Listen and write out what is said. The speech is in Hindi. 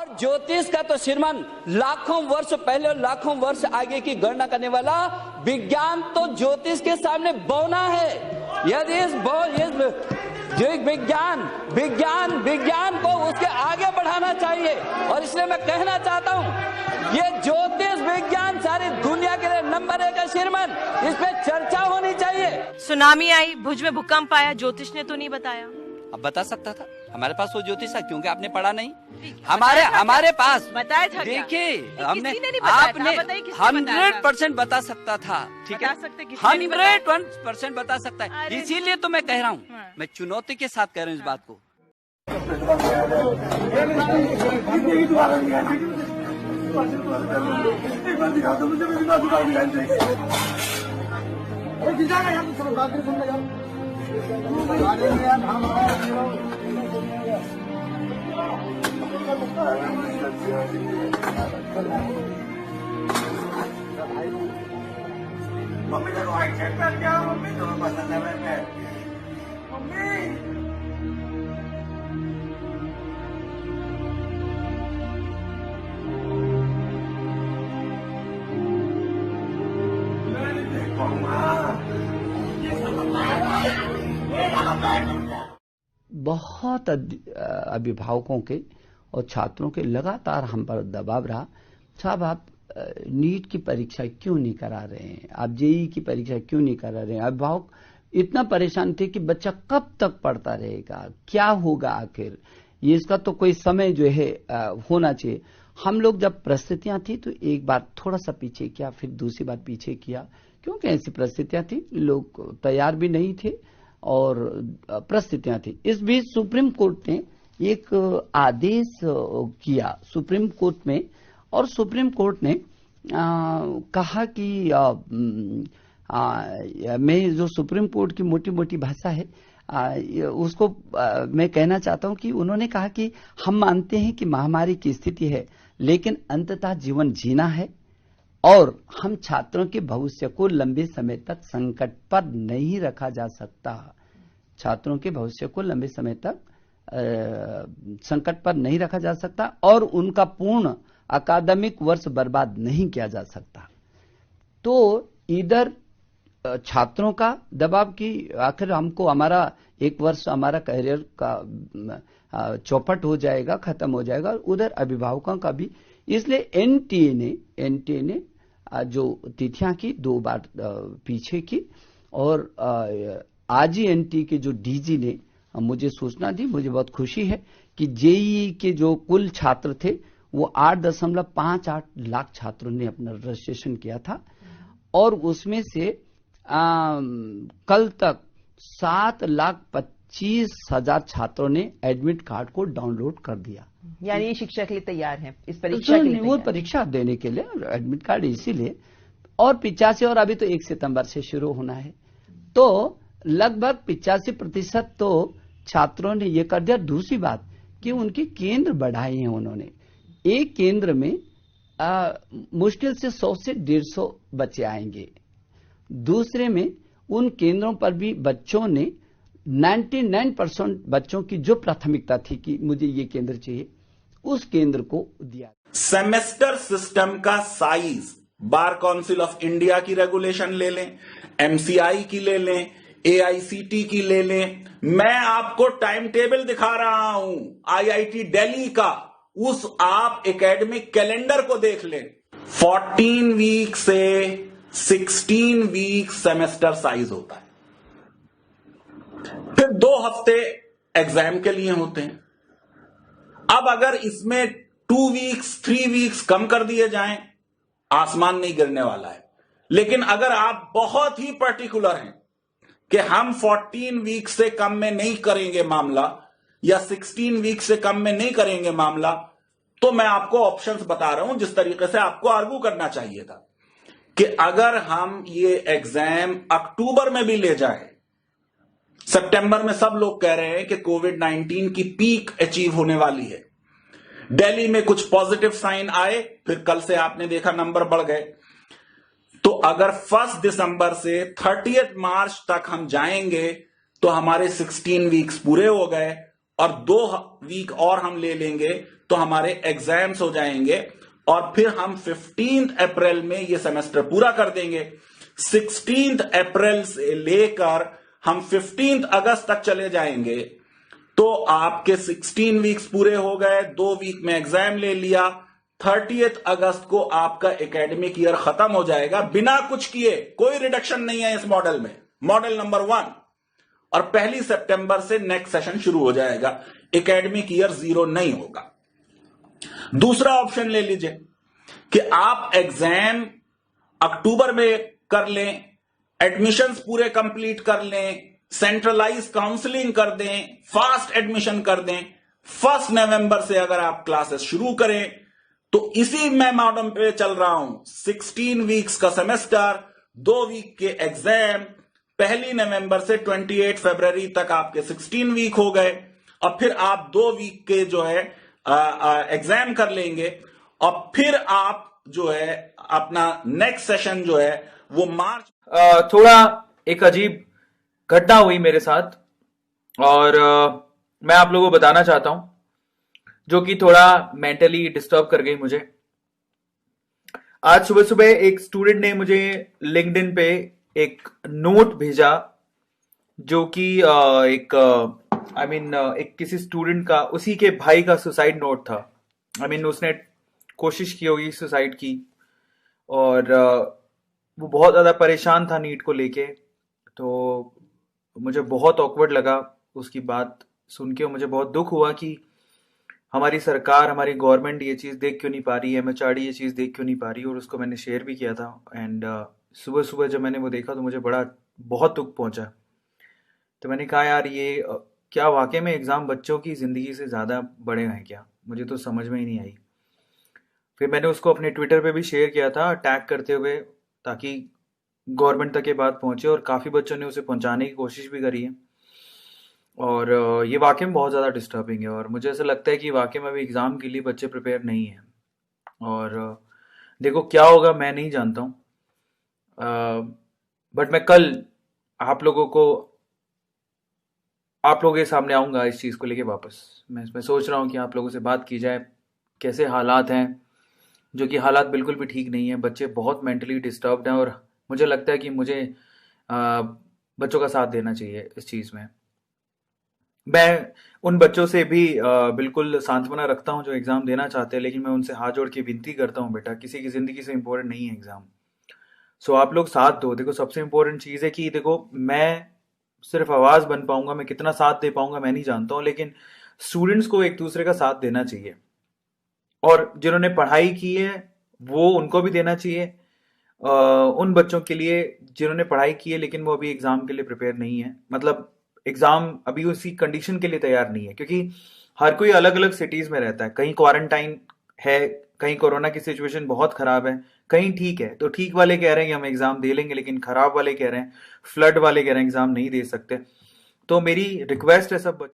और ज्योतिष का तो श्रीमान लाखों वर्ष पहले और लाखों वर्ष आगे की गणना करने वाला विज्ञान तो ज्योतिष के सामने बौना है। यदि जो विज्ञान को उसके आगे बढ़ाना चाहिए। और इसलिए मैं कहना चाहता हूं ये ज्योतिष विज्ञान सारी दुनिया के लिए नंबर 1 है श्रीमान, इस पे चर्चा होनी चाहिए। सुनामी आई, भुज में भूकंप आया, ज्योतिष ने तो नहीं बताया। अब बता सकता था, हमारे पास वो ज्योतिष था, क्योंकि आपने पढ़ा नहीं। हमारे पास बताया था। देखिए हमने आपने 100% बता सकता था, ठीक है, 100% बता सकता है। इसीलिए तो मैं कह रहा हूँ, मैं चुनौती के साथ कह रहा हूँ इस बात को। मम्मी को एक्सेप्ट कर गया, मम्मी तो पसंद है मैं मम्मी। बहुत अभिभावकों के और छात्रों के लगातार हम पर दबाव रहा, साहब आप नीट की परीक्षा क्यों नहीं करा रहे हैं, आप जेईई की परीक्षा क्यों नहीं करा रहे हैं। अभिभावक इतना परेशान थे कि बच्चा कब तक पढ़ता रहेगा, क्या होगा आखिर, ये इसका तो कोई समय जो है होना चाहिए। हम लोग जब परिस्थितियां थी तो एक बार थोड़ा सा पीछे किया, फिर दूसरी बार पीछे किया, क्योंकि ऐसी परिस्थितियां थी, लोग तैयार भी नहीं थे और परिस्थितियां थी। इस बीच सुप्रीम कोर्ट ने एक आदेश किया सुप्रीम कोर्ट में, और सुप्रीम कोर्ट ने कहा कि मैं जो सुप्रीम कोर्ट की मोटी मोटी भाषा है उसको मैं कहना चाहता हूं कि उन्होंने कहा कि हम मानते हैं कि महामारी की स्थिति है, लेकिन अंततः जीवन जीना है और हम छात्रों के भविष्य को लंबे समय तक संकट पर नहीं रखा जा सकता। छात्रों के भविष्य को लंबे समय तक संकट पर नहीं रखा जा सकता और उनका पूर्ण अकादमिक वर्ष बर्बाद नहीं किया जा सकता। तो इधर छात्रों का दबाव की आखिर हमको हमारा एक वर्ष हमारा करियर का चौपट हो जाएगा, खत्म हो जाएगा, उधर अभिभावकों का भी। इसलिए एनटीए ने जो तिथियां की 2 बार पीछे की और आज ही एनटीए के जो डीजी ने मुझे सूचना दी, मुझे बहुत खुशी है कि जेईई के जो कुल छात्र थे वो 8.58 लाख छात्रों ने अपना रजिस्ट्रेशन किया था और उसमें से कल तक 7,25,000 छात्रों ने एडमिट कार्ड को डाउनलोड कर दिया। यानी ये शिक्षा के लिए तैयार है, इस परीक्षा के लिए वो परीक्षा देने के लिए एडमिट कार्ड इसीलिए। और 85 और अभी तो 1 सितंबर से शुरू होना है, तो लगभग 85% तो छात्रों ने ये कर दिया। दूसरी बात कि उनके केंद्र बढ़ाए हैं उन्होंने। एक केंद्र में मुश्किल से 100 से 150 बच्चे आएंगे, दूसरे में उन केंद्रों पर भी बच्चों ने 99% बच्चों की जो प्राथमिकता थी कि मुझे ये केंद्र चाहिए, उस केंद्र को दिया। सेमेस्टर सिस्टम का size bar council of India की रेगुलेशन ले लें, एमसीआई की ले लें, एआईसीटी की ले लें। मैं आपको टाइम टेबल दिखा रहा हूं आईआईटी दिल्ली का, उस आप एकेडमिक कैलेंडर को देख लें। 14 वीक से 16 वीक सेमेस्टर साइज होता है, फिर 2 हफ्ते एग्जाम के लिए होते हैं। अब अगर इसमें 2 वीक्स 3 वीक्स कम कर दिए जाएं, आसमान नहीं गिरने वाला है। लेकिन अगर आप बहुत ही पर्टिकुलर हैं कि हम 14 वीक से कम में नहीं करेंगे मामला या 16 वीक से कम में नहीं करेंगे मामला, तो मैं आपको ऑप्शंस बता रहा हूं जिस तरीके से आपको आर्गू करना चाहिए था कि अगर हम ये एग्जाम अक्टूबर में भी ले जाए, सितंबर में सब लोग कह रहे हैं कि कोविड-19 की पीक अचीव होने वाली है, दिल्ली में कुछ पॉजिटिव साइन आए, फिर कल से आपने देखा नंबर बढ़ गए, तो अगर 1 दिसंबर से 30 मार्च तक हम जाएंगे तो हमारे 16 वीक्स पूरे हो गए और 2 वीक और हम ले लेंगे तो हमारे एग्जाम्स हो जाएंगे और फिर हम 15 अप्रैल में ये सेमेस्टर पूरा कर देंगे। 16 अप्रैल से लेकर हम 15 अगस्त तक चले जाएंगे, तो आपके 16 वीक्स पूरे हो गए, 2 वीक में एग्जाम ले लिया, 30 अगस्त को आपका एकेडमिक ईयर खत्म हो जाएगा बिना कुछ किए। कोई रिडक्शन नहीं है इस मॉडल में, मॉडल नंबर 1। और 1 सितंबर से नेक्स्ट सेशन शुरू हो जाएगा, एकेडमिक ईयर 0 नहीं होगा। दूसरा ऑप्शन ले लीजिए कि आप एग्जाम अक्टूबर में कर लें, एडमिशंस पूरे कंप्लीट कर लें, सेंट्रलाइज काउंसलिंग कर दें, फास्ट एडमिशन कर दें, 1 नवंबर से अगर आप क्लासेस शुरू करें, तो इसी मैं मॉडल पे चल रहा हूं। 16 वीक्स का सेमेस्टर, 2 वीक के एग्जाम, 1 नवंबर से 28 फरवरी तक आपके 16 वीक हो गए, और फिर आप 2 वीक के जो है एग्जाम कर लेंगे, और फिर आप जो है अपना नेक्स्ट सेशन जो है वो मार्च। थोड़ा एक अजीब घटना हुई मेरे साथ, और मैं आप लोगों को बताना चाहता हूं, जो कि थोड़ा मेंटली डिस्टर्ब कर गई मुझे। आज सुबह सुबह एक स्टूडेंट ने मुझे लिंक्डइन पे एक नोट भेजा, जो कि एक किसी स्टूडेंट का, उसी के भाई का सुसाइड नोट था। उसने कोशिश की होगी सुसाइड की, और वो बहुत ज्यादा परेशान था नीट को लेके। तो मुझे बहुत ऑकवर्ड लगा उसकी बात सुन के, मुझे बहुत दुख हुआ कि हमारी सरकार, हमारी गवर्नमेंट ये चीज़ देख क्यों नहीं पा रही है, MHRD ये चीज़ देख क्यों नहीं पा रही। और उसको मैंने शेयर भी किया था, एंड सुबह सुबह जब मैंने वो देखा तो मुझे बहुत दुख पहुंचा। तो मैंने कहा यार, ये क्या वाकई में एग्ज़ाम बच्चों की ज़िंदगी से ज़्यादा बड़े हैं क्या? मुझे तो समझ में ही नहीं आई। फिर मैंने उसको अपने ट्विटर पे भी शेयर किया था, टैग करते हुए, ताकि गवर्नमेंट तक ये बात पहुंचे, और काफ़ी बच्चों ने उसे पहुंचाने की कोशिश भी करी है। और ये वाकई में बहुत ज़्यादा डिस्टर्बिंग है, और मुझे ऐसा लगता है कि वाकई में अभी एग्ज़ाम के लिए बच्चे प्रिपेयर नहीं हैं। और देखो क्या होगा मैं नहीं जानता हूँ, बट मैं कल आप लोगों के सामने आऊँगा इस चीज़ को लेके वापस। मैं सोच रहा हूँ कि आप लोगों से बात की जाए, कैसे हालात हैं, जो कि हालात बिल्कुल भी ठीक नहीं है। बच्चे बहुत मेंटली डिस्टर्ब्ड हैं, और मुझे लगता है कि मुझे बच्चों का साथ देना चाहिए इस चीज़ में। मैं उन बच्चों से भी बिल्कुल सांत्वना रखता हूं जो एग्ज़ाम देना चाहते हैं, लेकिन मैं उनसे हाथ जोड़ के विनती करता हूं, बेटा किसी की ज़िंदगी से इम्पोर्टेंट नहीं है एग्ज़ाम। सो आप लोग साथ दो। देखो सबसे इम्पोर्टेंट चीज़ है कि देखो मैं सिर्फ आवाज़ बन पाऊंगा, मैं कितना साथ दे पाऊंगा मैं नहीं जानता हूँ, लेकिन स्टूडेंट्स को एक दूसरे का साथ देना चाहिए, और जिन्होंने पढ़ाई की है वो उनको भी देना चाहिए। उन बच्चों के लिए जिन्होंने पढ़ाई की है लेकिन वो अभी एग्ज़ाम के लिए प्रिपेयर नहीं है, मतलब एग्ज़ाम अभी उसी कंडीशन के लिए तैयार नहीं है, क्योंकि हर कोई अलग अलग सिटीज़ में रहता है। कहीं क्वारंटाइन है, कहीं कोरोना की सिचुएशन बहुत ख़राब है, कहीं ठीक है। तो ठीक वाले कह रहे हैं कि हम एग्ज़ाम दे लेंगे, लेकिन ख़राब वाले कह रहे हैं, फ्लड वाले कह रहे हैं एग्ज़ाम नहीं दे सकते। तो मेरी रिक्वेस्ट है सब